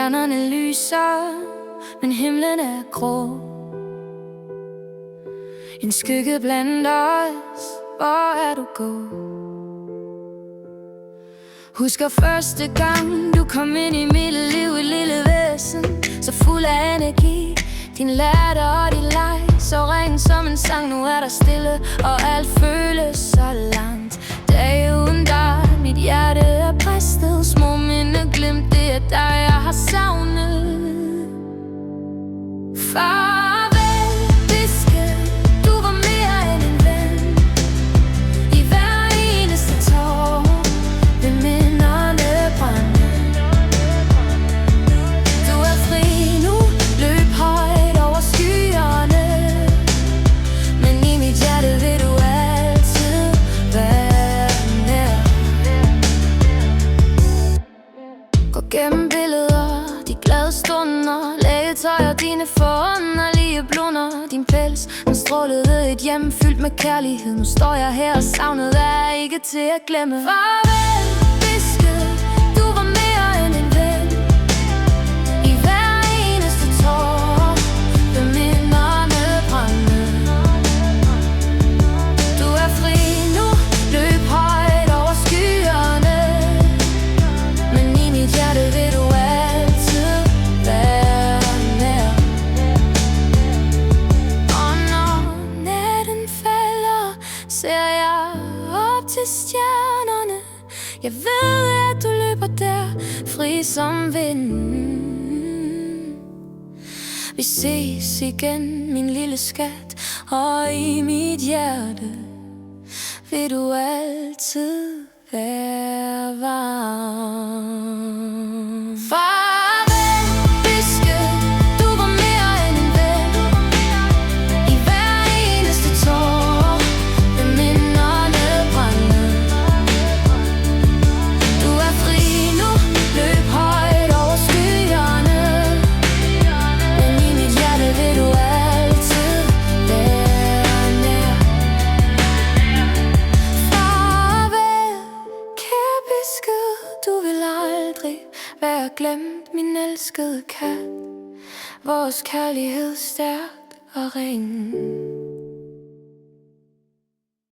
Stjernerne lyser, men himlen er grå. En skygge blandt os, hvor er du gået? Husker første gang du kom ind i mit liv, et lille væsen, så fuld af energi. Din latter og din leg, så ren som en sang. Nu er der stille, og alt føles så langt. Dag uden dig, mit hjerte er bristet. Små mindeglimt, det er dig jeg har savnet. Farvel, hviske, du var mere end en ven. I hver eneste tår vil minderne brænde. Du er fri nu, løb højt over skyerne, men i mit hjerte vil du altid være nær. Gå gennem billeder, de glade stunder, legetøj og dine forunderlige blunder. Din pels, den strålede et hjem fyldt med kærlighed. Nu står jeg her og savnet er ikke til at glemme. Farvel, hviske, du var mere end en ven. I hver eneste tår vil minderne brænde. Du er fri nu, løb højt over skyerne, men i mit hjerte vil du altid være nær. Og når natten falder, ser jeg op til stjernerne. Jeg ved, at du løber der, fri som vinden. Vi ses igen, min lille skat, og i mit hjerte vil du altid være varm. Farvel, hviske, du var mere end en ven. I hver eneste tår vil minderne brænde. Du er fri nu, løb højt over skyerne, men i mit hjerte vil du altid være nær. Farvel, kære besked, du vil aldrig være glemt, min elskede kat. Vores kærlighed stærk og ren.